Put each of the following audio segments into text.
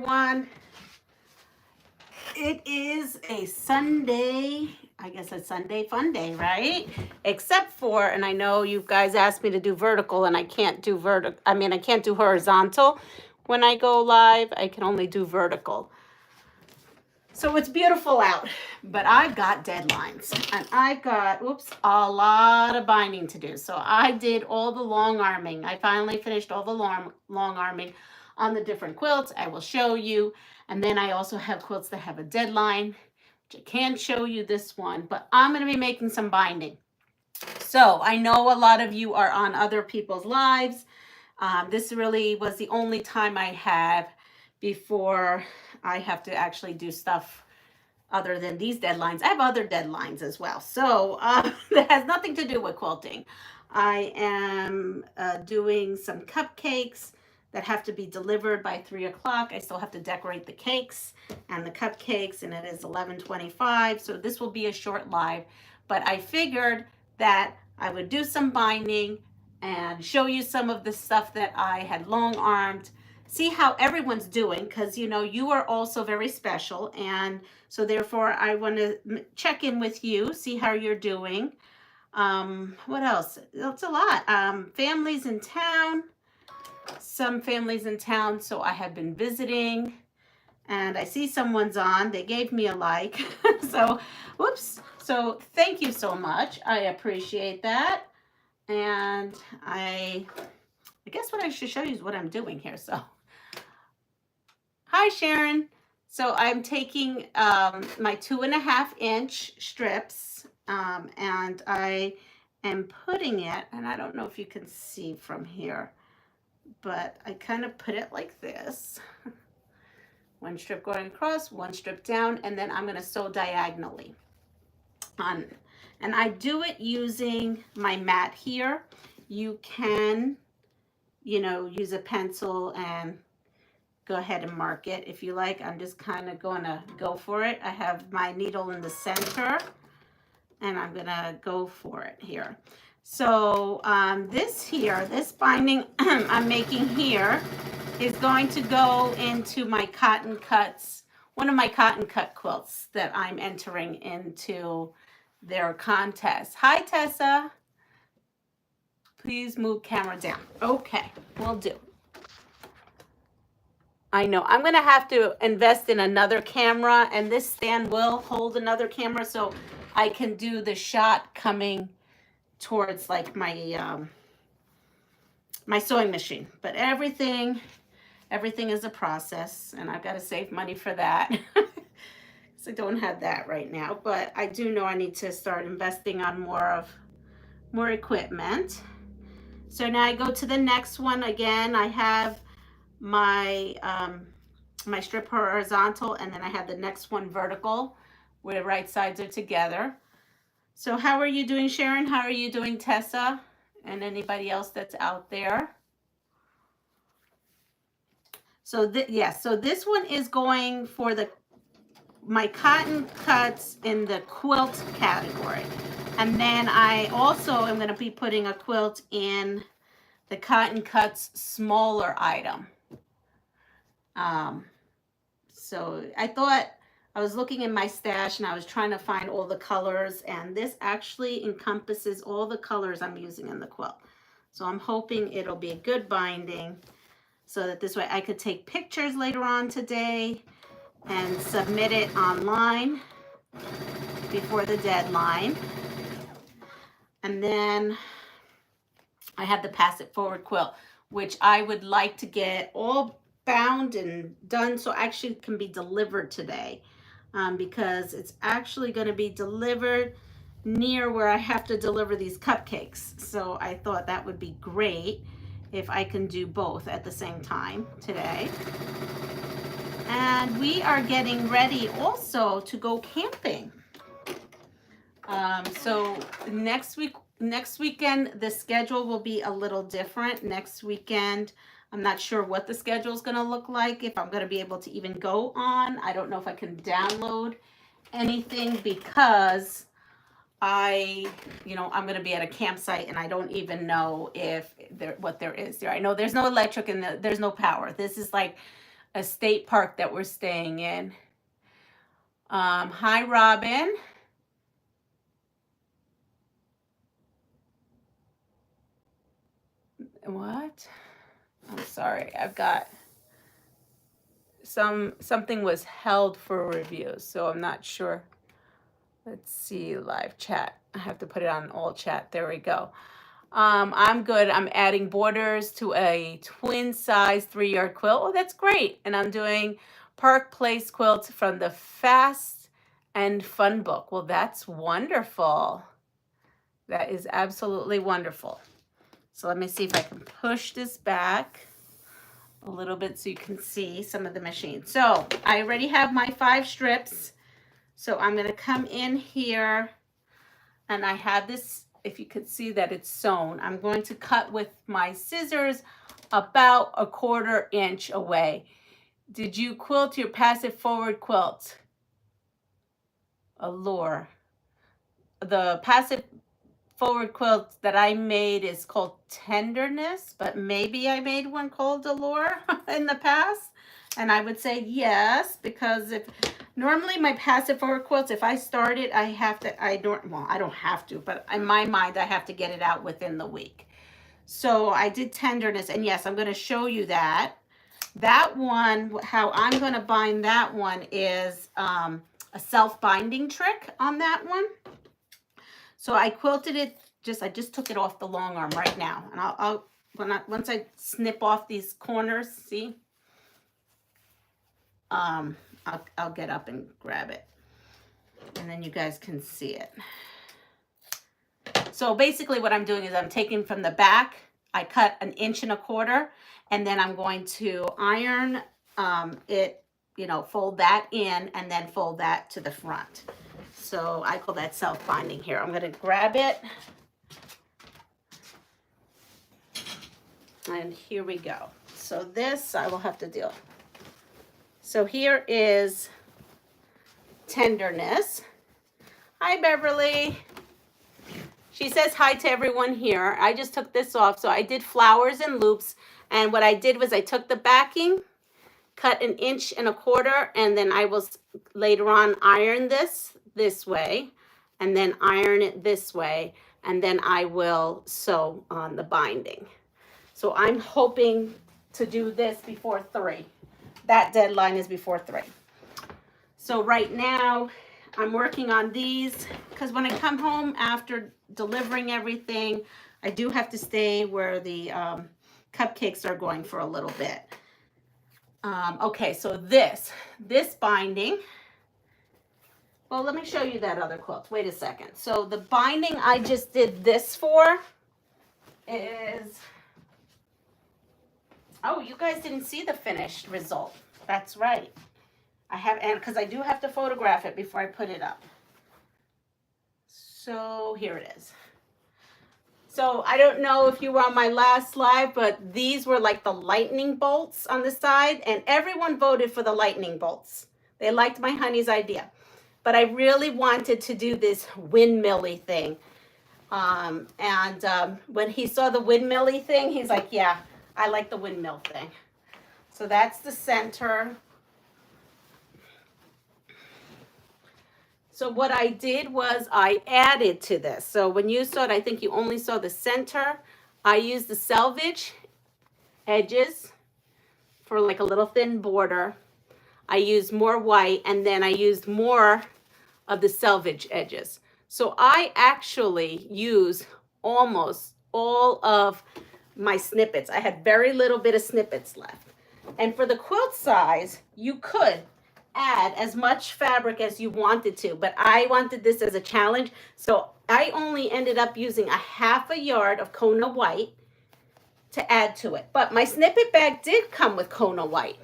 everyone. It is a Sunday, I guess a Sunday fun day, right? Except for, and I know you guys asked me to do vertical and I can't do I can't do horizontal when I go live. I can only do vertical. So it's beautiful out, but I've got deadlines and I've got, a lot of binding to do. So I did all the long arming. I finally finished all the long arming on the different quilts. I will show you. And then I also have quilts that have a deadline, which I can't show you this one, but I'm going to be making some binding. So I know a lot of you are on other people's lives. This really was the only time I have before I have to actually do stuff other than these deadlines. I have other deadlines as well. So that has nothing to do with quilting. I am doing some cupcakes that have to be delivered by 3 o'clock. I still have to decorate the cakes and the cupcakes, and it is 11:25. So this will be a short live, but I figured that I would do some binding and show you some of the stuff that I had long armed, see how everyone's doing, because you are also very special, and so therefore I want to check in with you, see how you're doing. What else? It's a lot. Families in town, some families in town, so I have been visiting, and I see someone's on. They gave me a like. So so thank you so much. I appreciate that. And I guess what I should show you is what I'm doing here. So hi, Sharon. So I'm taking my 2.5-inch strips, and I am putting it, and I don't know if you can see from here, but I kind of put it like this. One strip going across, one strip down, and then I'm going to sew diagonally on. And I do it using my mat here. You can, use a pencil and go ahead and mark it if you like. I'm just kind of going to go for it. I have my needle in the center, and I'm going to go for it here. So this binding I'm making here is going to go into my cotton cuts, one of my cotton cut quilts that I'm entering into their contest. Hi, Tessa. Please move camera down. Okay, will do. I know I'm going to have to invest in another camera, and this stand will hold another camera so I can do the shot coming towards like my my sewing machine. But everything is a process, and I've got to save money for that. I don't have that right now, but I do know I need to start investing on more equipment. So now I go to the next one. Again, I have my my strip horizontal, and then I have the next one vertical where the right sides are together. So how are you doing, Sharon? How are you doing, Tessa? And anybody else that's out there? So so this one is going for my cotton cuts in the quilt category. And then I also am going to be putting a quilt in the cotton cuts smaller item. So I thought, I was looking in my stash and I was trying to find all the colors, and this actually encompasses all the colors I'm using in the quilt. So I'm hoping it'll be a good binding so that this way I could take pictures later on today and submit it online before the deadline. And then I have the Pass It Forward quilt, which I would like to get all bound and done so actually can be delivered today, because it's actually going to be delivered near where I have to deliver these cupcakes. So I thought that would be great if I can do both at the same time today. And we are getting ready also to go camping. So next weekend, the schedule will be a little different. Next weekend, I'm not sure what the schedule is going to look like, if I'm going to be able to even go on. I don't know if I can download anything because I'm going to be at a campsite and I don't even know what there is there. I know there's no electric and there's no power. This is like a state park that we're staying in. Hi, Robin. What? I'm sorry. I've got something was held for review, so I'm not sure. Let's see, live chat. I have to put it on all chat. There we go. I'm good. I'm adding borders to a twin size 3-yard quilt. Oh, that's great. And I'm doing Park Place quilts from the Fast and Fun book. Well, that's wonderful. That is absolutely wonderful. So let me see if I can push this back a little bit so you can see some of the machine. So I already have my 5 strips. So I'm going to come in here, and I have this, if you could see that it's sewn. I'm going to cut with my scissors about 1/4 inch away. Did you quilt your passive forward quilt? Allure. The passive forward quilt that I made is called Tenderness, but maybe I made one called Allure in the past. And I would say yes, because if normally my passive forward quilts, if I start it, I don't have to, but in my mind, I have to get it out within the week. So I did Tenderness, and yes, I'm going to show you that. That one, how I'm going to bind that one is a self-binding trick on that one. So I quilted it, I just took it off the long arm right now. And once I snip off these corners, see? I'll get up and grab it, and then you guys can see it. So basically what I'm doing is I'm taking from the back, I cut 1.25 inches, and then I'm going to iron it, fold that in and then fold that to the front. So I call that self-binding here. I'm going to grab it. And here we go. So this I will have to deal. So here is Tenderness. Hi, Beverly. She says hi to everyone here. I just took this off. So I did flowers and loops. And what I did was I took the backing, cut 1.25 inches, and then I will later on iron this way, and then iron it this way, and then I will sew on the binding. So I'm hoping to do this before 3. That deadline is before 3. So right now I'm working on these because when I come home after delivering everything, I do have to stay where the cupcakes are going for a little bit. Okay, so this binding, well, let me show you that other quilt. Wait a second. So the binding I just did this for is, oh, you guys didn't see the finished result. That's right. I have, and because I do have to photograph it before I put it up. So here it is. So I don't know if you were on my last live, but these were like the lightning bolts on the side, and everyone voted for the lightning bolts. They liked my honey's idea. But I really wanted to do this windmilly thing. When he saw the windmilly thing, he's like, yeah, I like the windmill thing. So that's the center. So what I did was I added to this. So when you saw it, I think you only saw the center. I used the selvage edges for like a little thin border. I used more white, and then I used more of the selvage edges. So I actually use almost all of my snippets. I had very little bit of snippets left. And for the quilt size, you could add as much fabric as you wanted to, but I wanted this as a challenge. So I only ended up using 1/2 yard of Kona white to add to it. But my snippet bag did come with Kona white,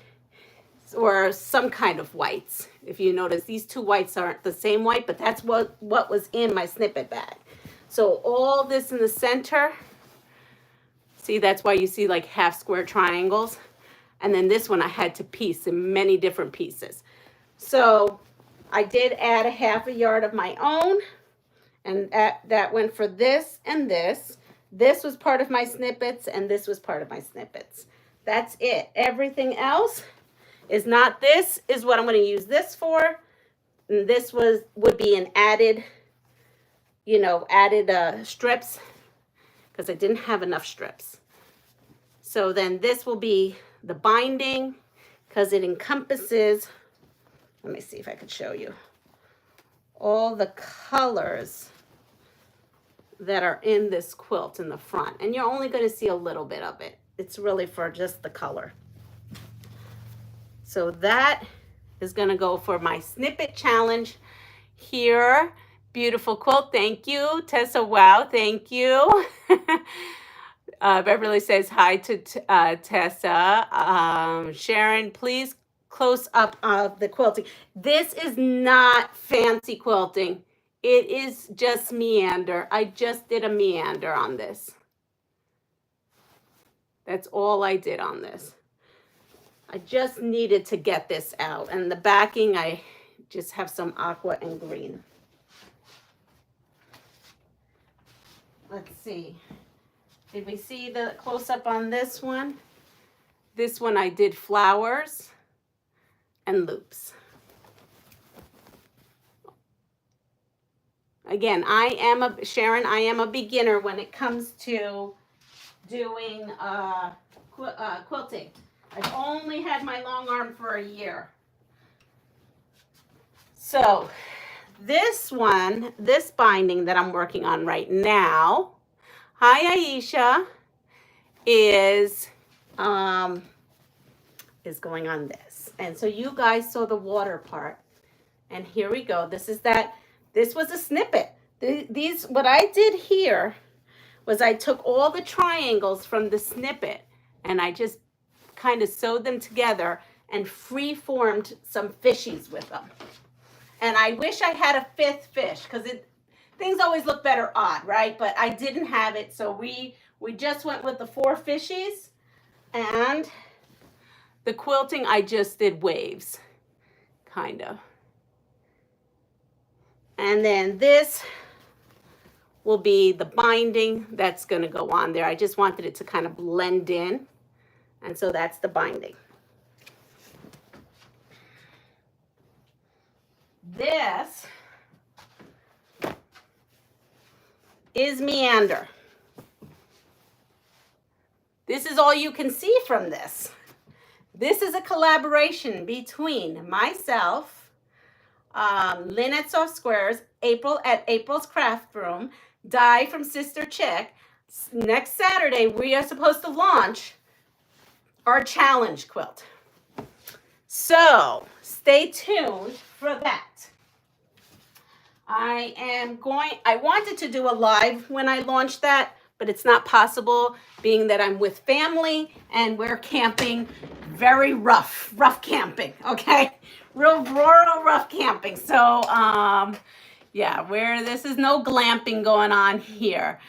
or some kind of whites. If you notice, these 2 whites aren't the same white, but that's what was in my snippet bag. So all this in the center, see, that's why you see like half square triangles. And then this one I had to piece in many different pieces. So I did add 1/2 yard of my own, and that went for this and this. This was part of my snippets, and this was part of my snippets. That's it. Everything else is not this, is what I'm going to use this for. And this would be an added, added strips, because I didn't have enough strips. So then this will be the binding, because it encompasses, let me see if I could show you, all the colors that are in this quilt in the front. And you're only going to see a little bit of it. It's really for just the color. So that is going to go for my snippet challenge here. Beautiful quilt. Thank you. Tessa, wow. Thank you. Beverly says hi to Tessa. Sharon, please close up of the quilting. This is not fancy quilting. It is just meander. I just did a meander on this. That's all I did on this. I just needed to get this out. And the backing, I just have some aqua and green. Let's see. Did we see the close-up on this one? This one I did flowers and loops. Again, Sharon, I am a beginner when it comes to doing quilting. I've only had my long arm for a year. So this one, this binding that I'm working on right now, hi Aisha, is going on this. And so you guys saw the water part. And here we go. This was a snippet. What I did here was I took all the triangles from the snippet and I just kind of sewed them together and free formed some fishies with them. And I wish I had a fifth fish, because things always look better odd, right? But I didn't have it, so we just went with the 4 fishies. And the quilting, I just did waves, kind of. And then this will be the binding that's going to go on there. I just wanted it to kind of blend in. And so that's the binding. This is meander. This is all you can see from this. This is a collaboration between myself, Lynn at Soft Squares, April at April's Craft Room, Di from Sister Chick. Next Saturday, we are supposed to launch our challenge quilt. So stay tuned for that. I wanted to do a live when I launched that, but it's not possible, being that I'm with family and we're camping, very rough camping, okay? Real rural rough camping. So, yeah, this is no glamping going on here.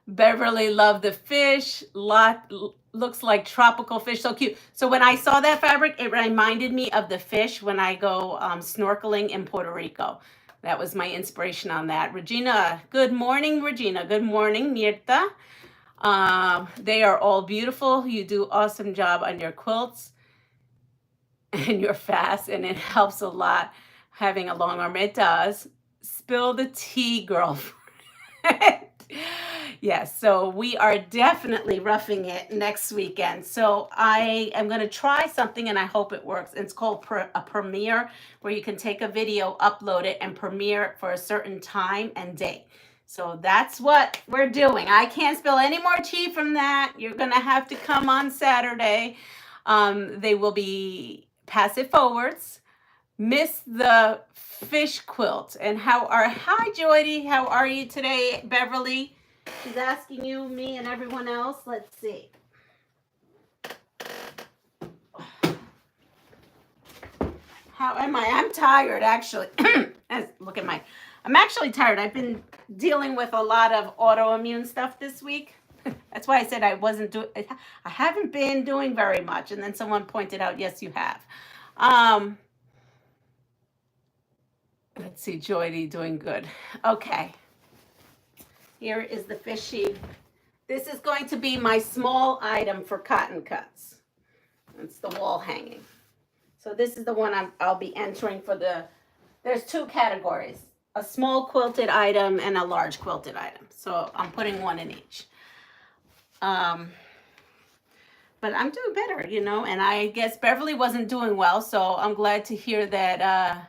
Beverly loved the fish. Looks like tropical fish, so cute. So when I saw that fabric, it reminded me of the fish when I go snorkeling in Puerto Rico. That was my inspiration on that. Regina, good morning, Regina. Good morning, Mirta. They are all beautiful. You do awesome job on your quilts. And you're fast, and it helps a lot having a long arm. It does. Spill the tea, girlfriend. Yes, so we are definitely roughing it next weekend. So I am going to try something, and I hope it works. It's called a premiere, where you can take a video, upload it, and premiere it for a certain time and date. So that's what we're doing. I can't spill any more tea from that. You're going to have to come on Saturday. They will be passive forwards. Miss the fish quilt. And hi Jody, how are you today? Beverly, she's asking you, me, and everyone else. Let's see. How am I? I'm tired, actually. Look at I'm actually tired. I've been dealing with a lot of autoimmune stuff this week. That's why I said I haven't been doing very much. And then someone pointed out, yes, you have. Let's see, Joy doing good. Okay. Here is the fish sheet. This is going to be my small item for cotton cuts. It's the wall hanging. So this is the one I'll be entering for the, there's two categories, a small quilted item and a large quilted item. So I'm putting one in each. But I'm doing better, you know, and I guess Beverly wasn't doing well, so I'm glad to hear that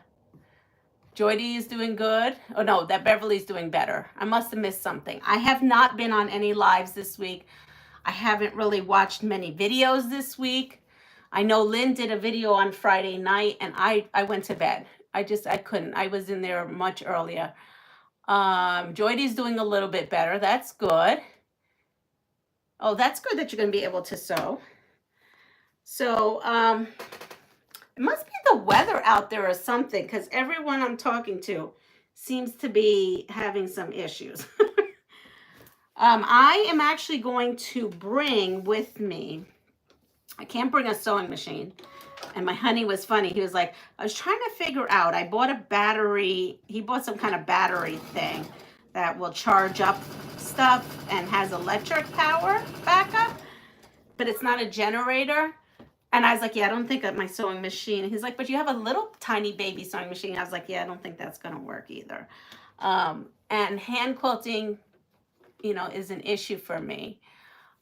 Joydy is doing good. Oh no, that Beverly's doing better. I must have missed something. I have not been on any lives this week. I haven't really watched many videos this week. I know Lynn did a video on Friday night and I went to bed. I couldn't. I was in there much earlier. Joydy's doing a little bit better. That's good. Oh, that's good that you're going to be able to sew. So, it must be the weather out there or something, because everyone I'm talking to seems to be having some issues. I am actually going to bring with me, I can't bring a sewing machine. And my honey was funny. He was like, I was trying to figure out, I bought a battery. He bought some kind of battery thing that will charge up stuff and has electric power backup, but it's not a generator. And I was like, yeah, I don't think that my sewing machine. He's like, but you have a little tiny baby sewing machine. I was like, yeah, I don't think that's going to work either. And hand quilting, you know, is an issue for me.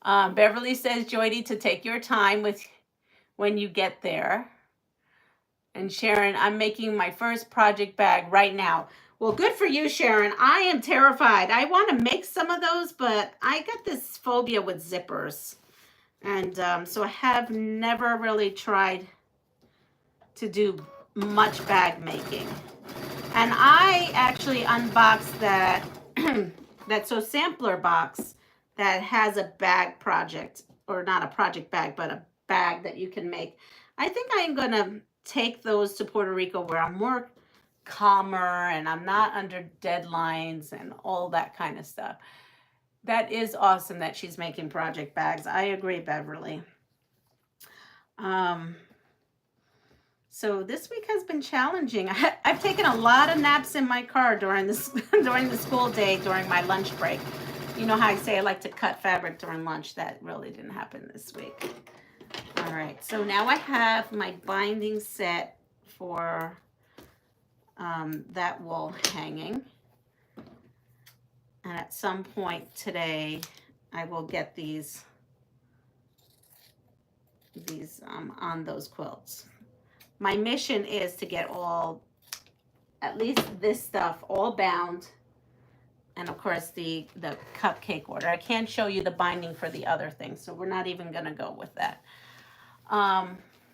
Beverly says, Joydy, to take your time with when you get there. And Sharon, I'm making my first project bag right now. Well, good for you, Sharon. I am terrified. I want to make some of those, but I got this phobia with zippers. And so I have never really tried to do much bag making. And I actually unboxed that, that So Sampler box that has a bag project, or not a project bag, but a bag that you can make. I think I'm going to take those to Puerto Rico where I'm more calmer and I'm not under deadlines and all that kind of stuff. That is awesome that she's making project bags. I agree, Beverly. So this week has been challenging. I've taken a lot of naps in my car during this during the school day, during my lunch break. You know how I say I like to cut fabric during lunch? That really didn't happen this week. All right, so now I have my binding set for that wool hanging. And at some point today, I will get these on those quilts. My mission is to get at least this stuff all bound. And of course the cupcake order. I can't show you the binding for the other things, so we're not even gonna go with that.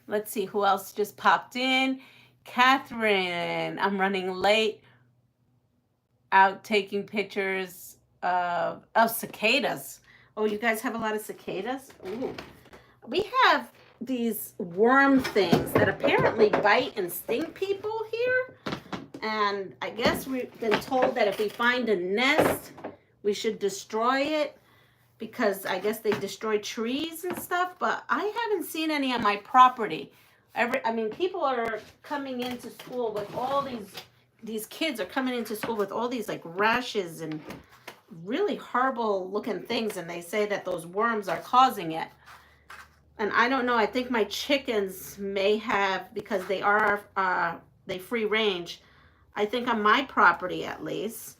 Let's see who else just popped in. Catherine, I'm running late. Out taking pictures of cicadas. Oh, you guys have a lot of cicadas? Ooh. We have these worm things that apparently bite and sting people here. And I guess we've been told that if we find a nest, we should destroy it because I guess they destroy trees and stuff. But I haven't seen any on my property. I mean, people are coming into school with all these kids are coming into school with all these like rashes and really horrible looking things, and they say that those worms are causing it. And I don't know, I think my chickens may have, because they are they free range, I think on my property at least,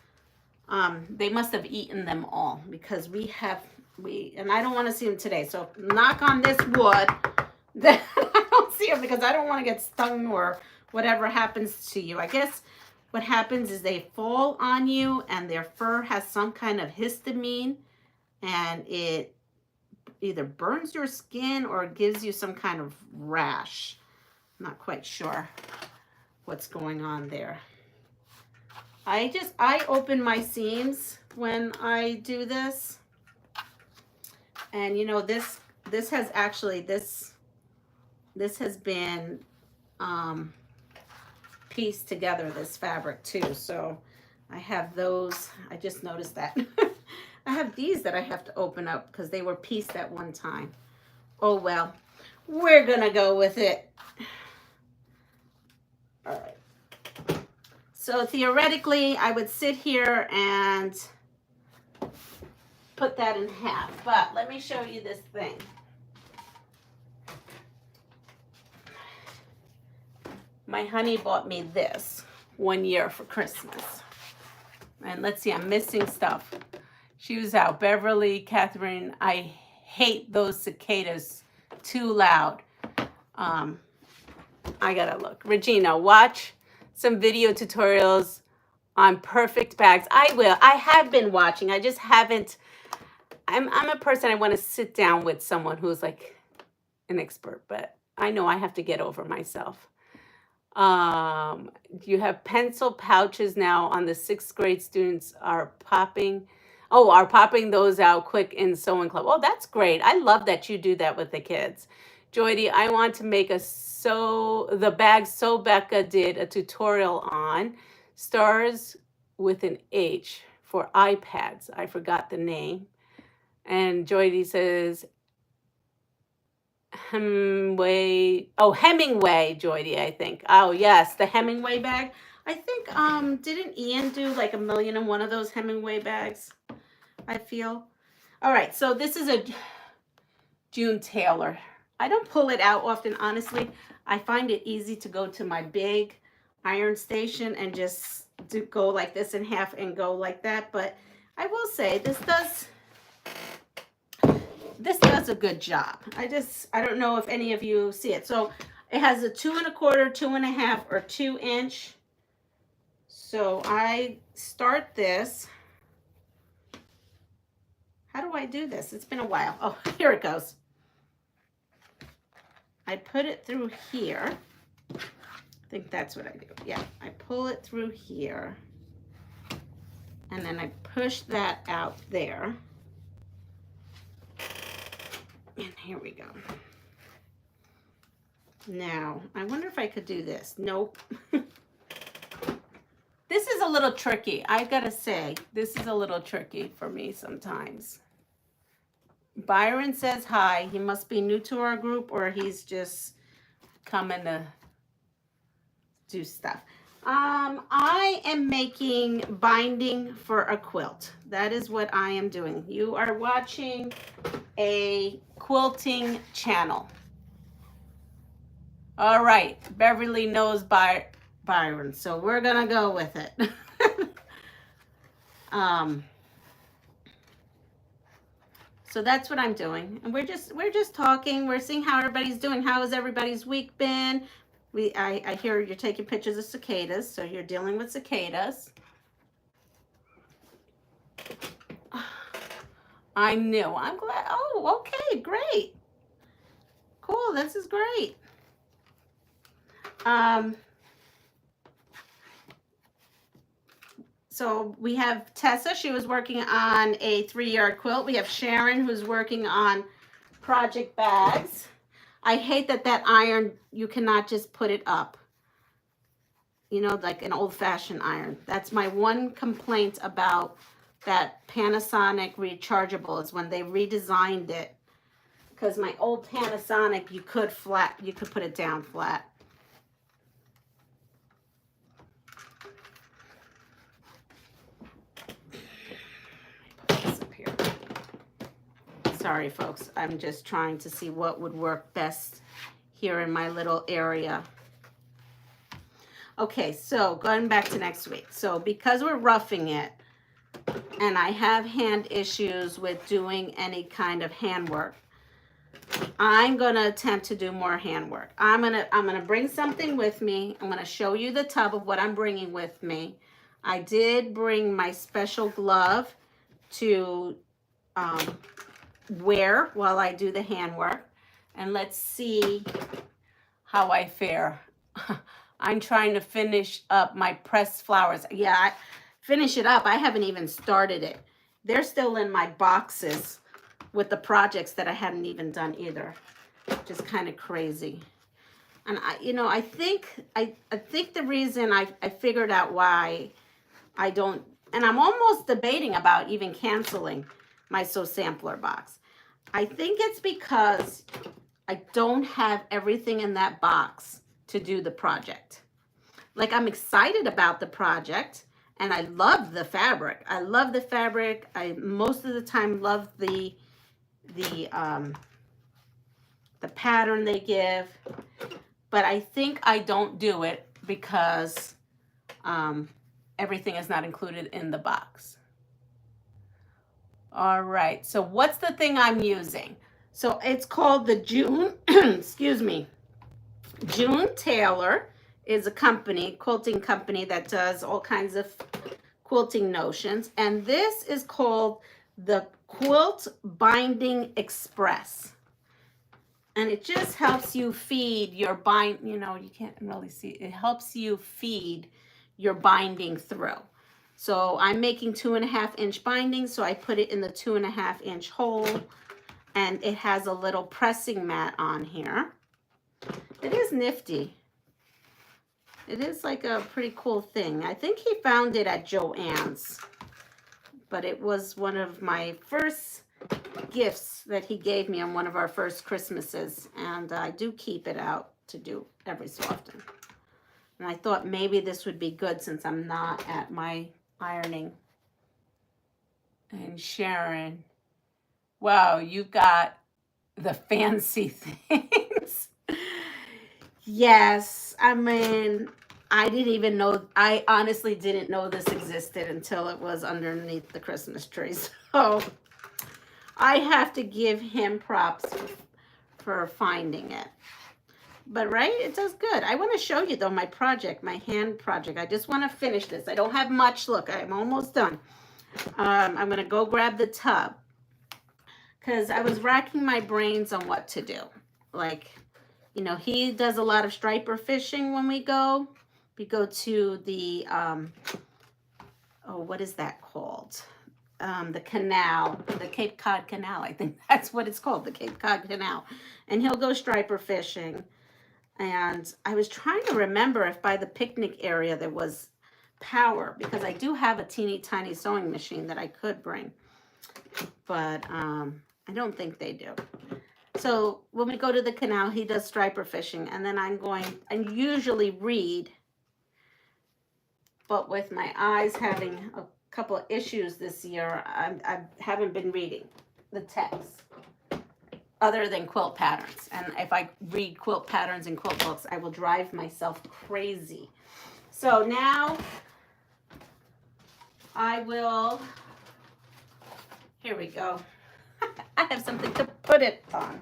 they must have eaten them all, because and I don't want to see them today, so knock on this wood that I don't see them, because I don't want to get stung or whatever happens to you. I guess what happens is they fall on you and their fur has some kind of histamine, and it either burns your skin or gives you some kind of rash. I'm not quite sure what's going on there. I open my seams when I do this. And you know, this has actually, this has been pieced together, this fabric too. So I have those. I just noticed that. I have these that I have to open up because they were pieced at one time. Oh well, we're gonna go with it. All right. So theoretically, I would sit here and put that in half, but let me show you this thing. My honey bought me this one year for Christmas. And let's see, I'm missing stuff. She was out. Beverly, Catherine, I hate those cicadas. Too loud. I gotta look. Regina, watch some video tutorials on perfect bags. I will. I have been watching. I just haven't. I'm a person, I want to sit down with someone who's like an expert, but I know I have to get over myself. You have pencil pouches now on the 6th grade students are popping those out quick in sewing club. Oh, that's great. I love that you do that with the kids. Joydy, I want to make the bag So Becca did a tutorial on stars with an H for iPads. I forgot the name. And Joydy says, Hemingway, Joydy, I think. Oh, yes, the Hemingway bag. I think, didn't Ian do like 1,000,001 of those Hemingway bags? I feel. All right, so this is a June Taylor. I don't pull it out often, honestly. I find it easy to go to my big iron station and just go like this in half and go like that. But I will say this does a good job. I don't know if any of you see it. So it has a 2 1/4, 2 1/2, or 2 inch. So I start this. How do I do this? It's been a while. Oh, here it goes. I put it through here. I think that's what I do. Yeah, I pull it through here. And then I push that out there. And here we go. Now, I wonder if I could do this. Nope. This is a little tricky. I gotta say, this is a little tricky for me sometimes. Byron says hi. He must be new to our group or he's just coming to do stuff. I am making binding for a quilt. That is what I am doing. You are watching a quilting channel. All right, Beverly knows Byron, so we're gonna go with it. So that's what I'm doing, and we're just talking. We're seeing how everybody's doing. How has everybody's week been? I hear you're taking pictures of cicadas, so you're dealing with cicadas. I knew. I'm glad. Oh, okay, great. Cool, this is great. So we have Tessa, she was working on a 3-yard quilt. We have Sharon, who's working on project bags. I hate that iron, you cannot just put it up. You know, like an old-fashioned iron. That's my one complaint about that Panasonic rechargeable is when they redesigned it. Because my old Panasonic, you could put it down flat. Sorry, folks. I'm just trying to see what would work best here in my little area. Okay, so going back to next week. So because we're roughing it, and I have hand issues with doing any kind of handwork, I'm gonna attempt to do more handwork. I'm gonna bring something with me. I'm gonna show you the tub of what I'm bringing with me. I did bring my special glove to wear while I do the handwork, and let's see how I fare. I'm trying to finish up my pressed flowers. Yeah, finish it up. I haven't even started it. They're still in my boxes with the projects that I hadn't even done either. Just kind of crazy. And I think the reason I figured out why I don't, and I'm almost debating about even canceling my Sew Sampler box. I think it's because I don't have everything in that box to do the project. Like, I'm excited about the project and I love the fabric. I love the fabric. I most of the time love the pattern they give. but I think I don't do it because everything is not included in the box. All right, so what's the thing I'm using? So it's called the June, excuse me, June Taylor is a company, quilting company that does all kinds of quilting notions. And this is called the Quilt Binding Express. And it just helps you feed your you can't really see, it helps you feed your binding through. So I'm making 2.5-inch bindings, so I put it in the 2.5-inch hole, and it has a little pressing mat on here. It is nifty. It is like a pretty cool thing. I think he found it at Joann's, but it was one of my first gifts that he gave me on one of our first Christmases, and I do keep it out to do every so often. And I thought maybe this would be good since I'm not at my ironing. And Sharon, wow, you got the fancy things. Yes, I mean, I didn't even know, I honestly didn't know this existed until it was underneath the Christmas tree. So I have to give him props for finding it. But right, it does good. I want to show you though my project, my hand project. I just want to finish this. I don't have much. Look, I'm almost done. I'm going to go grab the tub because I was racking my brains on what to do. Like, you know, he does a lot of striper fishing when we go. We go to the, what is that called? The canal, the Cape Cod Canal. I think that's what it's called, the Cape Cod Canal. And he'll go striper fishing. And I was trying to remember if by the picnic area there was power, because I do have a teeny tiny sewing machine that I could bring. But I don't think they do. So when we go to the canal, he does striper fishing. And then I usually read. But with my eyes having a couple of issues this year, I haven't been reading the text other than quilt patterns. And if I read quilt patterns and quilt books, I will drive myself crazy. So now I will, here we go. I have something to put it on.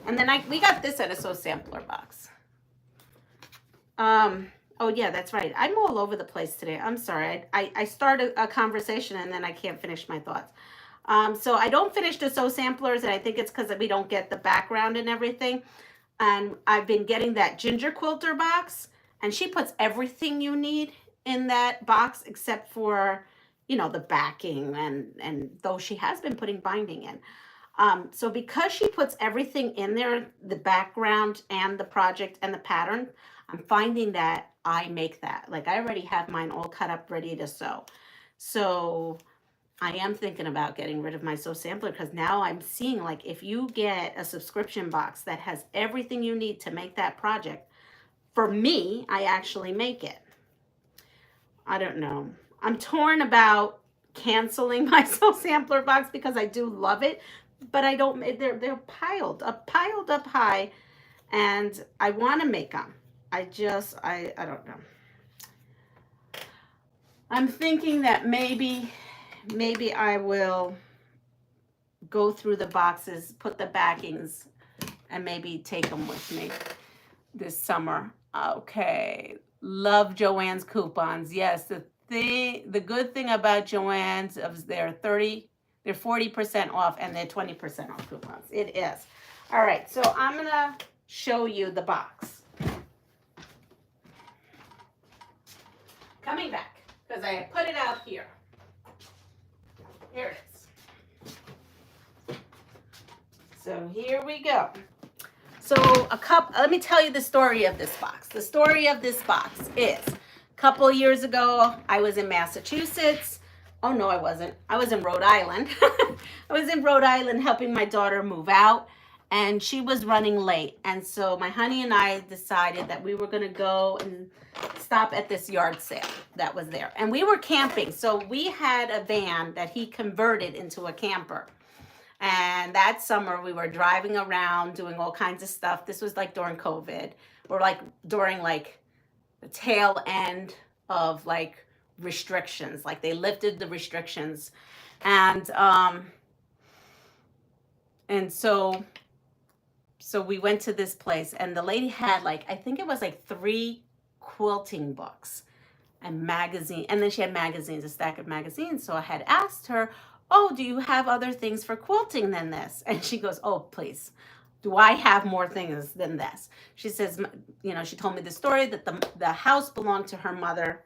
And then we got this at a Sew Sampler box. Oh yeah, that's right. I'm all over the place today. I'm sorry. I start a conversation and then I can't finish my thoughts. So I don't finish the Sew Samplers, and I think it's because we don't get the background and everything. And I've been getting that Ginger Quilter box, and she puts everything you need in that box except for, you know, the backing, and though she has been putting binding in. So because she puts everything in there, the background and the project and the pattern, I'm finding that I make that. Like I already have mine all cut up, ready to sew. So I am thinking about getting rid of my Sew Sampler because now I'm seeing, like, if you get a subscription box that has everything you need to make that project, for me, I actually make it. I don't know. I'm torn about canceling my Sew Sampler box because I do love it, but I don't, they're piled up high, and I want to make them. I don't know. I'm thinking that maybe I will go through the boxes, put the backings, and maybe take them with me this summer. Okay. Love Joann's coupons. Yes, the good thing about Joann's is they're 40% off and they're 20% off coupons. It is. All right, so I'm going to show you the box. Coming back, because I put it out here. Here it is. So here we go. So let me tell you the story of this box. The story of this box is a couple of years ago, I was in Massachusetts. Oh no, I wasn't. I was in Rhode Island. I was in Rhode Island helping my daughter move out, and she was running late. And so my honey and I decided that we were going to go and stop at this yard sale that was there. And we were camping. So we had a van that he converted into a camper. And that summer we were driving around doing all kinds of stuff. This was like during COVID. or like during like the tail end of like restrictions, like they lifted the restrictions. And so we went to this place, and the lady had like, I think it was like 3 quilting books and magazine, and then she had magazines, a stack of magazines. So I had asked her, oh, do you have other things for quilting than this? And she goes, oh, please, do I have more things than this? She says, you know, she told me the story that the house belonged to her mother,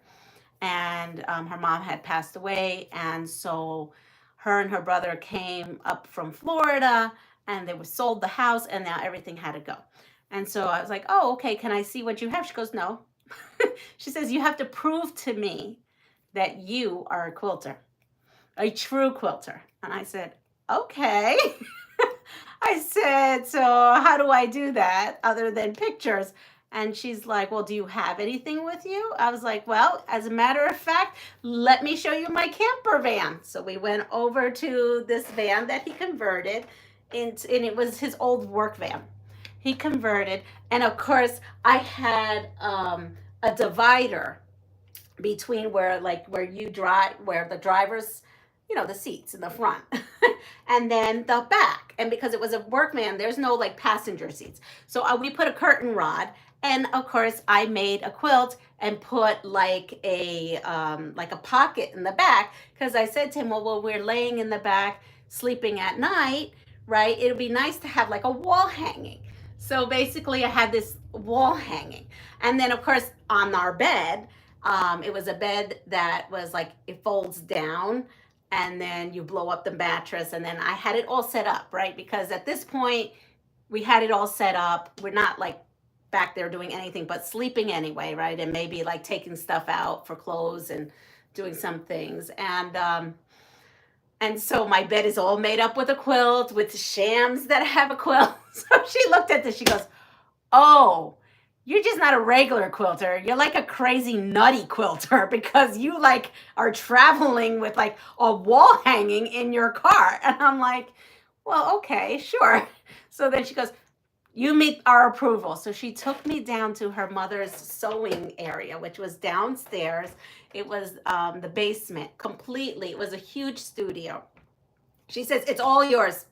and her mom had passed away. And so her and her brother came up from Florida, and they were sold the house, and now everything had to go. And so I was like, oh, okay, can I see what you have? She goes, no. She says, you have to prove to me that you are a quilter, a true quilter. And I said, okay. I said, so how do I do that other than pictures? And she's like, well, do you have anything with you? I was like, well, as a matter of fact, let me show you my camper van. So we went over to this van that he converted, and it was his old work van. He converted. And of course, I had a divider between where you drive, where the driver's, you know, the seats in the front and then the back. And because it was a workman, there's no like passenger seats. So we put a curtain rod, and of course I made a quilt and put like a pocket in the back, because I said to him, well, when we're laying in the back sleeping at night, right, it would be nice to have like a wall hanging. So basically I had this wall hanging. And then of course on our bed, it was a bed that was like, it folds down, and then you blow up the mattress. And then I had it all set up, right? Because at this point we had it all set up. We're not like back there doing anything but sleeping anyway, right? And maybe like taking stuff out for clothes and doing some things. And so my bed is all made up with a quilt, with shams that have a quilt. So she looked at this, she goes, oh, you're just not a regular quilter. You're like a crazy nutty quilter, because you like are traveling with like a wall hanging in your car. And I'm like, well, okay, sure. So then she goes, you meet our approval. So she took me down to her mother's sewing area, which was downstairs. It was the basement completely. It was a huge studio. She says, it's all yours.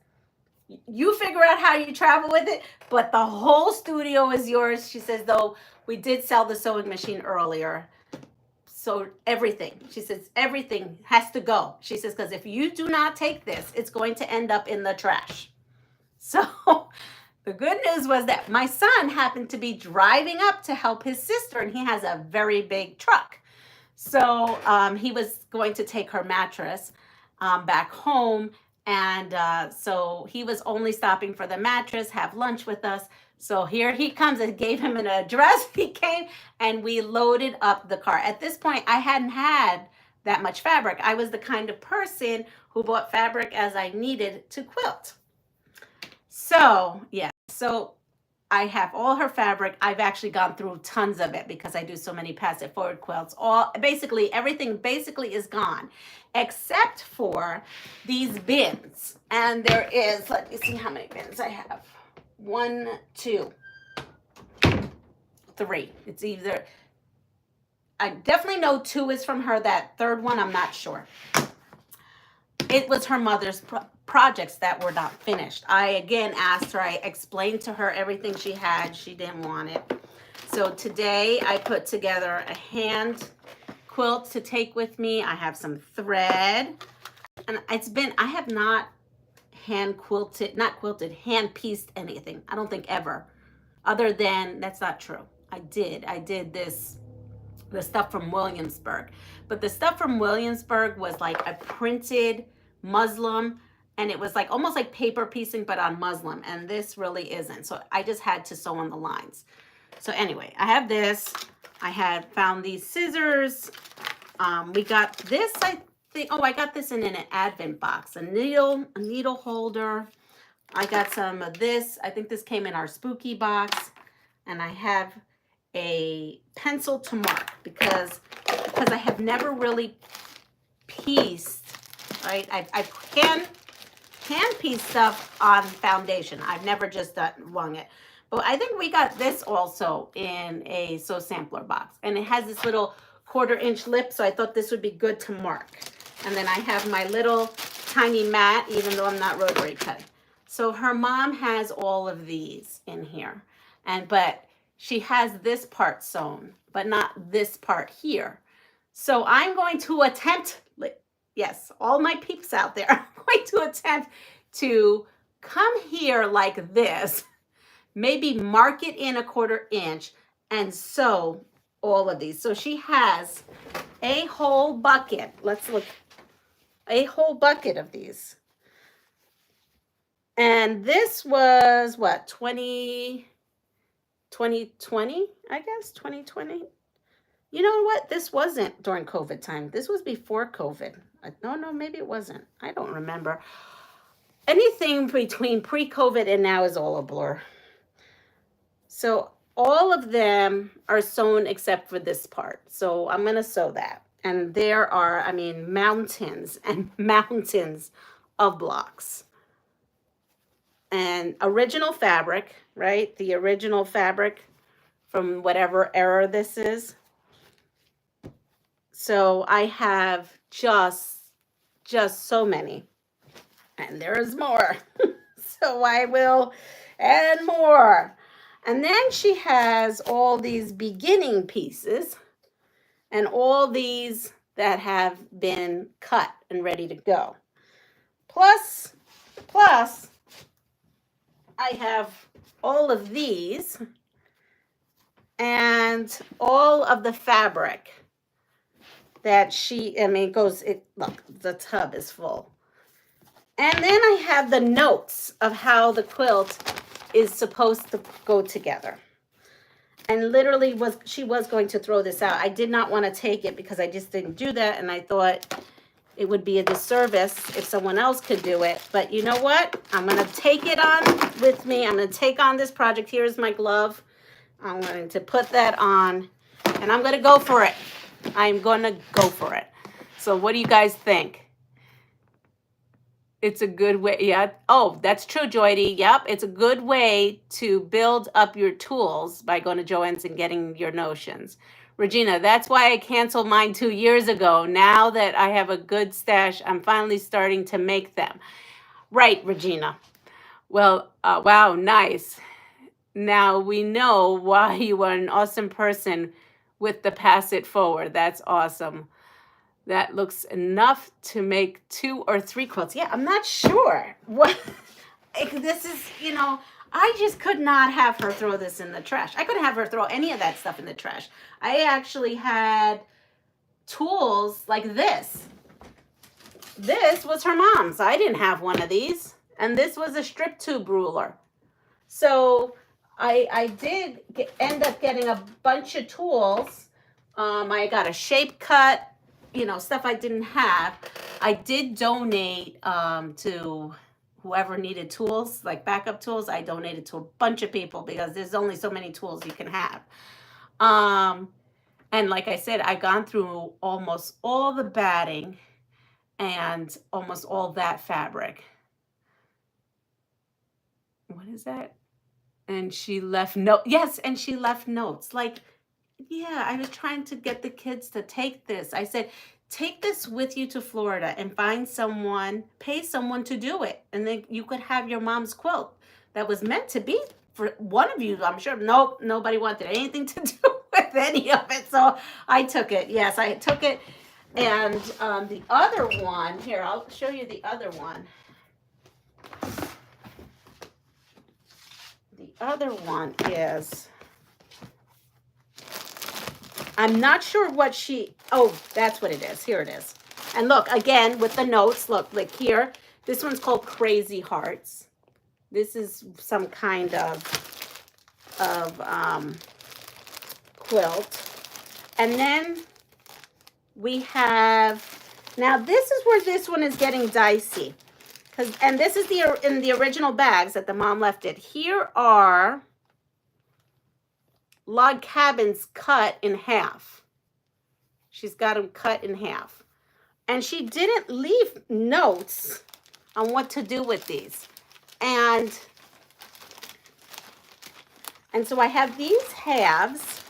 You figure out how you travel with it, but the whole studio is yours. She says, though we did sell the sewing machine earlier. So everything, she says, everything has to go. She says, because if you do not take this, it's going to end up in the trash. So the good news was that my son happened to be driving up to help his sister, and he has a very big truck. So he was going to take her mattress back home. And so he was only stopping for the mattress, have lunch with us. So here he comes. I gave him an address. He came, and we loaded up the car. At this point, I hadn't had that much fabric. I was the kind of person who bought fabric as I needed to quilt. So yeah, so I have all her fabric. I've actually gone through tons of it because I do so many pass it forward quilts. Everything basically is gone, except for these bins. And there is, let me see how many bins I have. 1, 2, 3. It's either, I definitely know 2 is from her. That third one, I'm not sure. It was her mother's projects that were not finished. I again asked her, I explained to her everything she had. She didn't want it. So today I put together a hand quilt to take with me. I have some thread, and I have not hand pieced anything. I don't think ever, other than, that's not true. I did the stuff from Williamsburg, but the stuff from Williamsburg was like a printed muslin, and it was like almost like paper piecing, but on muslin, and this really isn't. So I just had to sew on the lines. So anyway, I have this. I had found these scissors. We got this, I think. Oh, I got this in an advent box. A needle holder. I got some of this. I think this came in our spooky box. And I have a pencil to mark because I have never really pieced, right? I can piece stuff on foundation. I've never just wrung it. But I think we got this also in a Sew Sampler box. And it has this little 1/4-inch lip, so I thought this would be good to mark. And then I have my little tiny mat, even though I'm not rotary cutting. So her mom has all of these in here. But she has this part sewn, but not this part here. So I'm going to attempt, yes, all my peeps out there, I'm going to attempt to come here like this, maybe mark it in a 1/4 inch and sew all of these. So she has a whole bucket. Let's look, a whole bucket of these. And this was what, 2020, I guess, 2020. You know what? This wasn't during COVID time. This was before COVID. No, maybe it wasn't. I don't remember. Anything between pre-COVID and now is all a blur. So all of them are sewn except for this part. So I'm going to sew that. And there are, I mean, mountains and mountains of blocks. And original fabric, right? The original fabric from whatever era this is. So I have just so many. And there is more. So I will add more. And then she has all these beginning pieces and all these that have been cut and ready to go. Plus, I have all of these and all of the fabric that look, the tub is full. And then I have the notes of how the quilt is supposed to go together. And literally she was going to throw this out. I did not want to take it because I just didn't do that. And I thought it would be a disservice if someone else could do it. But you know what? I'm going to take it on with me. I'm going to take on this project. Here's my glove. I'm going to put that on and I'm going to go for it. I'm going to go for it. So what do you guys think? It's a good way. Yeah. Oh, that's true, Joydy. Yep. It's a good way to build up your tools by going to Joann's and getting your notions. Regina, that's why I canceled mine 2 years ago. Now that I have a good stash, I'm finally starting to make them. Right, Regina. Well, wow, nice. Now we know why you are an awesome person with the pass it forward. That's awesome. That looks enough to make 2 or 3 quilts. Yeah, I'm not sure. What this is, you know, I just could not have her throw this in the trash. I couldn't have her throw any of that stuff in the trash. I actually had tools like this. This was her mom's. I didn't have one of these. And this was a strip tube ruler. So I did end up getting a bunch of tools. I got a shape cut, you know, stuff I didn't have. I did donate to whoever needed tools, like backup tools. I donated to a bunch of people because there's only so many tools you can have. And like I said, I've gone through almost all the batting and almost all that fabric. What is that? And she left yes, and she left notes. Like, yeah, I was trying to get the kids to take this. I said, take this with you to Florida and find someone, pay someone to do it. And then you could have your mom's quilt that was meant to be for one of you, I'm sure. Nope, nobody wanted anything to do with any of it. So I took it. Yes, I took it. And the other one, here, I'll show you the other one. The other one is, I'm not sure what oh, that's what it is. Here it is. And look, again, with the notes, look, like here, this one's called Crazy Hearts. This is some kind of quilt. And then we have, now this is where this one is getting dicey. And this is in the original bags that the mom left it. Here are log cabins cut in half. She's got them cut in half. And she didn't leave notes on what to do with these. And And so I have these halves,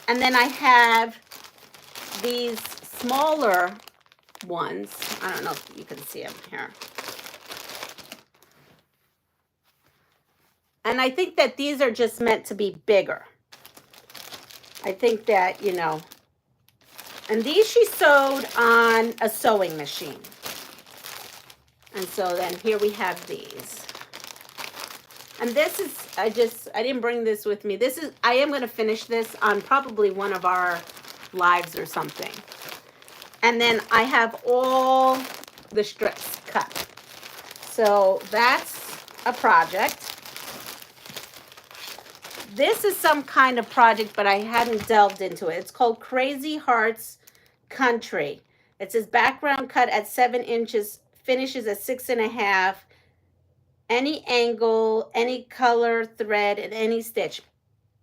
and then I have these smaller ones. I don't know if you can see them here. And I think that these are just meant to be bigger. I think that, you know, and these she sewed on a sewing machine. And so then here we have these. And this is, I didn't bring this with me. This is, I am going to finish this on probably one of our lives or something. And then I have all the strips cut. So that's a project. This is some kind of project, but I hadn't delved into it. It's called Crazy Hearts Country. It says background cut at 7 inches, finishes at 6.5. Any angle, any color, thread, and any stitch.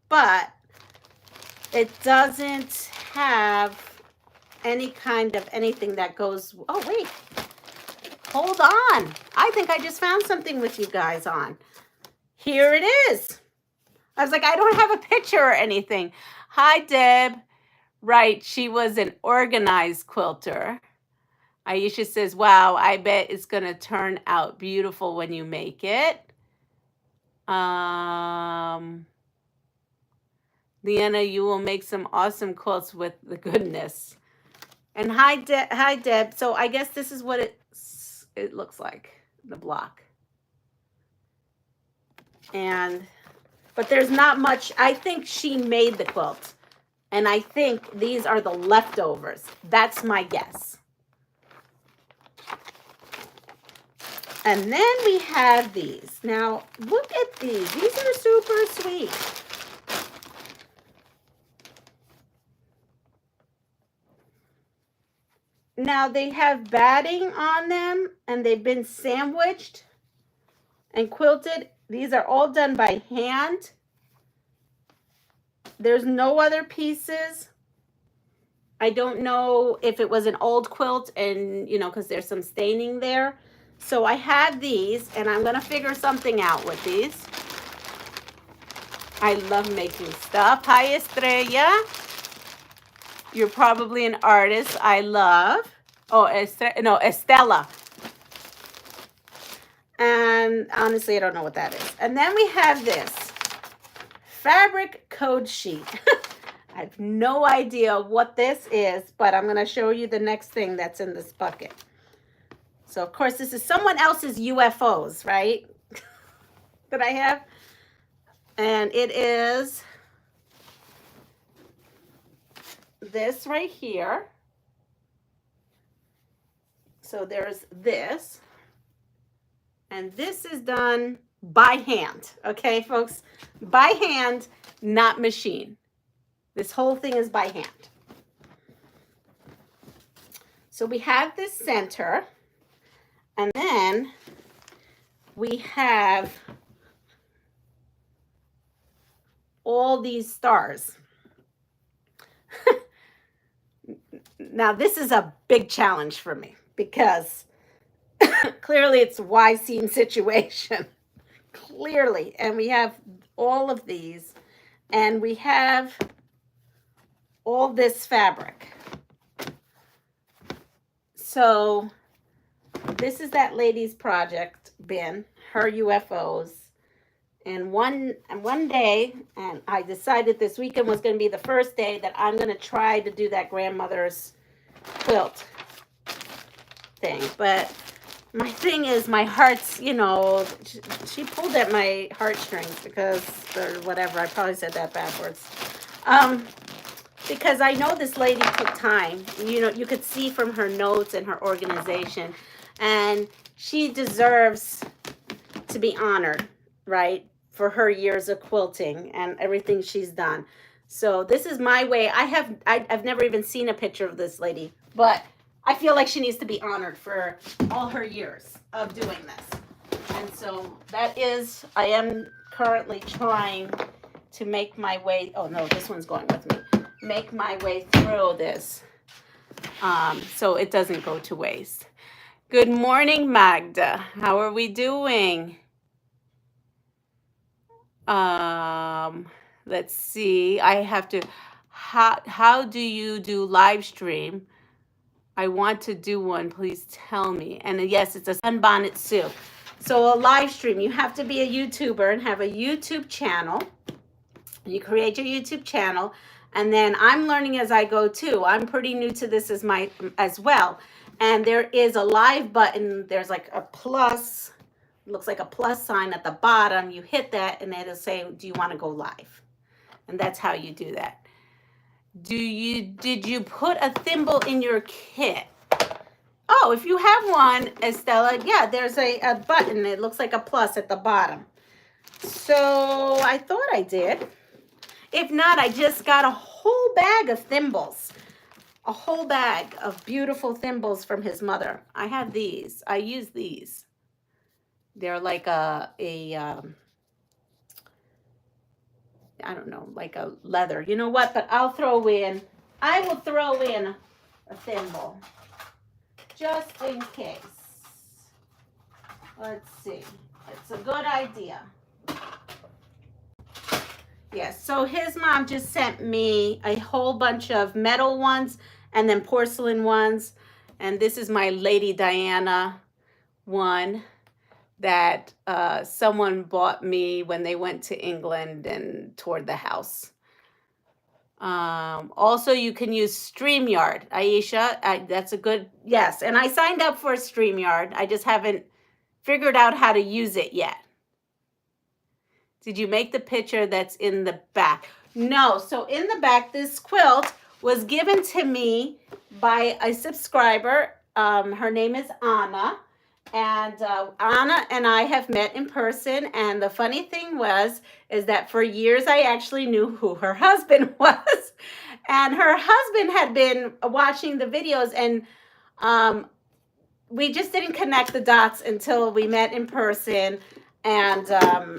But it doesn't have any kind of anything that goes, oh wait, hold on. I think I just found something with you guys on. Here it is. I was like, I don't have a picture or anything. Hi, Deb. Right, she was an organized quilter. Aisha says, wow, I bet it's going to turn out beautiful when you make it. Leanna, you will make some awesome quilts with the goodness. And hi, Deb. So I guess this is what it looks like, the block. But there's not much. I think she made the quilt. And I think these are the leftovers. That's my guess. And then we have these. Now, look at these. These are super sweet. Now, they have batting on them, and they've been sandwiched and quilted. These are all done by hand. There's no other pieces. I don't know if it was an old quilt and, you know, because there's some staining there. So I have these, and I'm going to figure something out with these. I love making stuff. Hi, Estrella. You're probably an artist. I love. Oh, Estella. And honestly, I don't know what that is. And then we have this fabric code sheet. I have no idea what this is, but I'm going to show you the next thing that's in this bucket. So, of course, this is someone else's UFOs, right? That I have. And it is this right here. So there's this. And this is done by hand. Okay, folks? By hand, not machine. This whole thing is by hand. So we have this center. And then we have all these stars. Now, this is a big challenge for me because clearly it's a Y-seam situation. Clearly. And we have all of these. And we have all this fabric. So this is that lady's project bin, her UFOs. And one day, and I decided this weekend was going to be the first day that I'm going to try to do that grandmother's quilt thing. But my thing is, my heart's, you know, she pulled at my heartstrings because, or whatever, I probably said that backwards. Because I know this lady took time. You know, you could see from her notes and her organization. And she deserves to be honored, right, for her years of quilting and everything she's done. So this is my way. I've never even seen a picture of this lady, but I feel like she needs to be honored for all her years of doing this. And so that is, I am currently trying to make my way. Oh no, this one's going with me. Make my way through this so it doesn't go to waste. Good morning, Magda. How are we doing? Um, let's see. I have to. How do you do live stream? I want to do one. Please tell me. And yes, it's a sunbonnet Sue. So a live stream. You have to be a YouTuber and have a YouTube channel. You create your YouTube channel, and then I'm learning as I go too. I'm pretty new to this as well. And there is a live button. There's like a plus, looks like a plus sign at the bottom. You hit that and it'll say, do you want to go live? And that's how you do that. Did you put a thimble in your kit? Oh, if you have one, Estella, yeah, there's a button. It looks like a plus at the bottom. So I thought I did. If not, I just got a whole bag of thimbles. A whole bag of beautiful thimbles from his mother. I have these. I use these. They're like I don't know, like a leather. You know what? But I will throw in a thimble just in case. Let's see. It's a good idea. Yes, so his mom just sent me a whole bunch of metal ones and then porcelain ones. And this is my Lady Diana one that someone bought me when they went to England and toured the house. Also, you can use StreamYard. Aisha, that's a good, yes. And I signed up for StreamYard. I just haven't figured out how to use it yet. Did you make the picture that's in the back? No. So in the back, this quilt was given to me by a subscriber. Her name is Anna. And Anna and I have met in person. And the funny thing is that for years, I actually knew who her husband was. And her husband had been watching the videos, and we just didn't connect the dots until we met in person. And I'm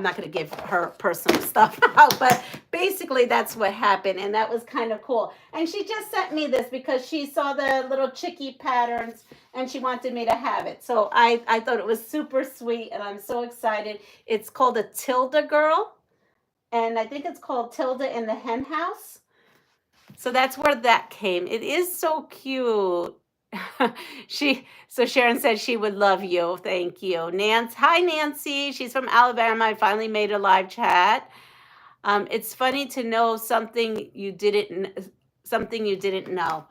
not going to give her personal stuff out, but basically that's what happened, and that was kind of cool. And she just sent me this because she saw the little chicky patterns and she wanted me to have it. So I thought it was super sweet, and I'm so excited. It's called a Tilda Girl, and I think it's called Tilda in the Hen House. So that's where that came. It is so cute. So Sharon said she would love you. Thank you. Hi Nancy. She's from Alabama. I finally made a live chat. It's funny to know something you didn't know.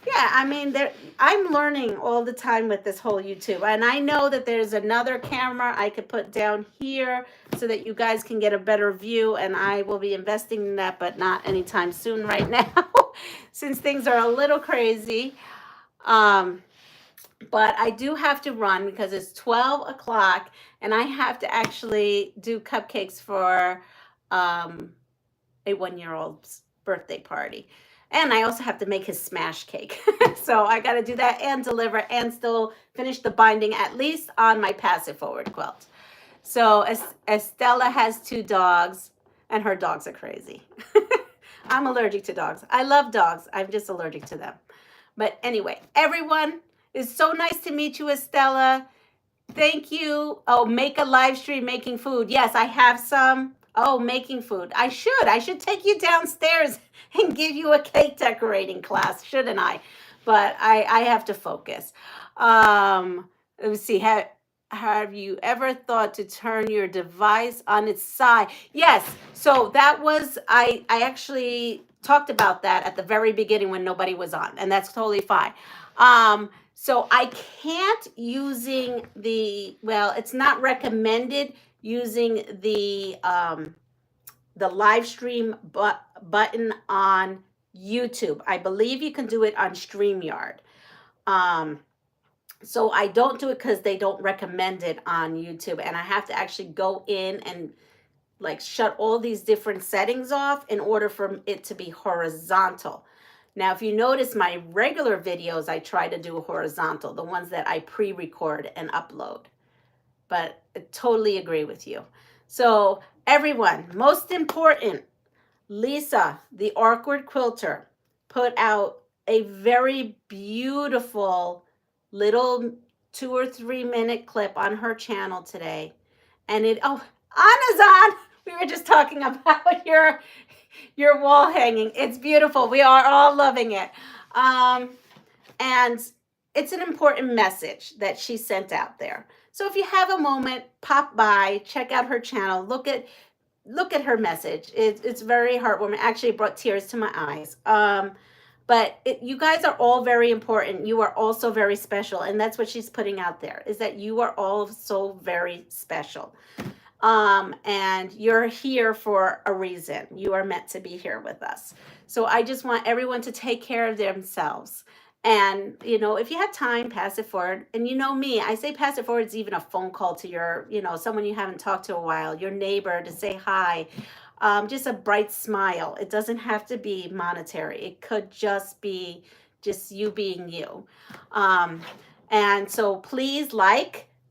Yeah, I mean, I'm learning all the time with this whole YouTube. And I know that there's another camera I could put down here so that you guys can get a better view. And I will be investing in that, but not anytime soon right now, since things are a little crazy. But I do have to run because it's 12 o'clock and I have to actually do cupcakes for a 1-year-old's birthday party. And I also have to make his smash cake. So I got to do that and deliver and still finish the binding, at least on my Pass It Forward quilt. So Estella has 2 dogs and her dogs are crazy. I'm allergic to dogs. I love dogs. I'm just allergic to them. But anyway, everyone, it's so nice to meet you, Estella. Thank you. Oh, make a live stream making food. Yes, I have some. Oh, making food. I should take you downstairs and give you a cake decorating class, shouldn't I? But I have to focus. Let's see. Have you ever thought to turn your device on its side? Yes. So that was, I actually talked about that at the very beginning when nobody was on, and that's totally fine. So I can't using it's not recommended using the live stream button on YouTube. I believe you can do it on StreamYard. So I don't do it because they don't recommend it on YouTube, and I have to actually go in and like shut all these different settings off in order for it to be horizontal. Now, if you notice my regular videos, I try to do horizontal, the ones that I pre-record and upload. But I totally agree with you. So everyone, most important, Lisa, the Awkward Quilter, put out a very beautiful little 2 or 3 minute clip on her channel today. And oh, Anna's on. We were just talking about your wall hanging. It's beautiful. We are all loving it. And it's an important message that she sent out there. So if you have a moment, pop by, check out her channel, look at her message. It's very heartwarming. Actually, it brought tears to my eyes. But you guys are all very important. You are also very special. And that's what she's putting out there, is that you are all so very special. And you're here for a reason. You are meant to be here with us. So I just want everyone to take care of themselves. And, you know, if you have time, pass it forward. And you know me, I say pass it forward. It's even a phone call to your, you know, someone you haven't talked to a while, your neighbor, to say hi. Just a bright smile. It doesn't have to be monetary. It could just be just you being you. And so please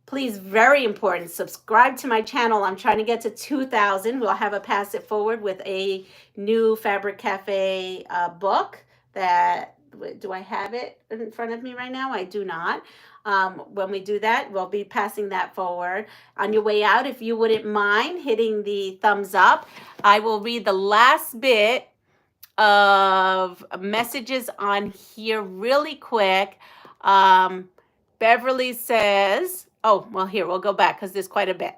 please, very important, subscribe to my channel. I'm trying to get to 2,000. We'll have a Pass It Forward with a new Fabric Cafe book that, do I have it in front of me right now? I do not. When we do that, we'll be passing that forward. On your way out, if you wouldn't mind hitting the thumbs up, I will read the last bit of messages on here really quick. Beverly says, oh, well, here, we'll go back because there's quite a bit.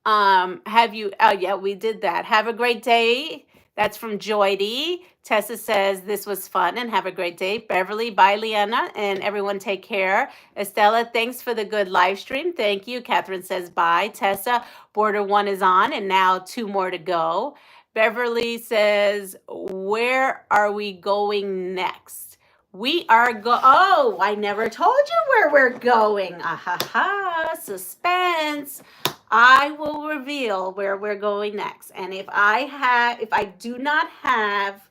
Yeah, we did that. Have a great day. That's from Joydy. Tessa says, this was fun and have a great day. Beverly, bye, Leanna, and everyone take care. Estella, thanks for the good live stream. Thank you. Catherine says, bye. Tessa, border 1 is on and now 2 more to go. Beverly says, where are we going next? We are oh, I never told you where we're going. Suspense. I will reveal where we're going next. And if I do not have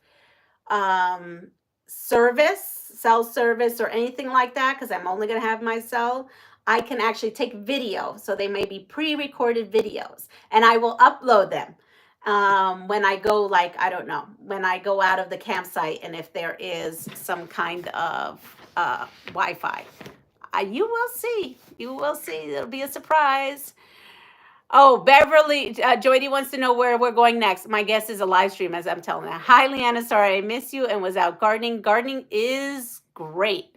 cell service or anything like that, because I'm only going to have my cell, I can actually take video. So they may be pre-recorded videos and I will upload them when I go, like, I don't know, when I go out of the campsite and if there is some kind of Wi-Fi. You will see. You will see. It'll be a surprise. Oh, Beverly, Joydy wants to know where we're going next. My guess is a live stream, as I'm telling her. Hi, Leanna. Sorry I missed you and was out gardening. Gardening is great.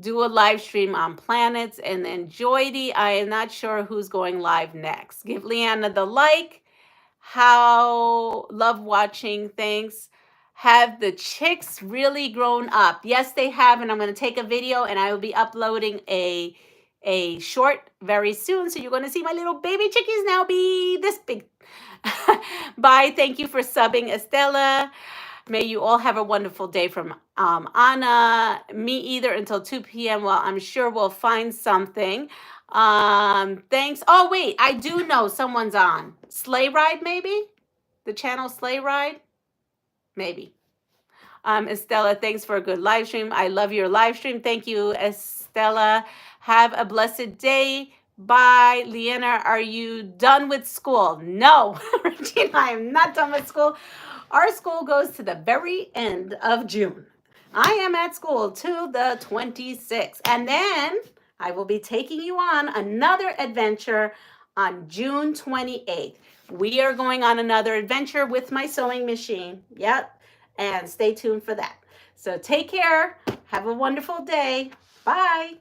Do a live stream on planets. And then Joydy, I am not sure who's going live next. Give Leanna the like. Love watching. Thanks. Have the chicks really grown up? Yes, they have. And I'm going to take a video and I will be uploading a short very soon. So you're going to see my little baby chickies now be this big. Bye. Thank you for subbing, Estella. May you all have a wonderful day from Anna. Me either until 2 p.m. Well, I'm sure we'll find something. Thanks. Oh, wait, I do know someone's on. Sleigh Ride, maybe? The channel Sleigh Ride? Maybe. Estella, thanks for a good live stream. I love your live stream. Thank you, Estella. Have a blessed day. Bye. Leanna, are you done with school? No, Regina, I am not done with school. Our school goes to the very end of June. I am at school to the 26th. And then I will be taking you on another adventure on June 28th. We are going on another adventure with my sewing machine. Yep. And stay tuned for that. So take care. Have a wonderful day. Bye.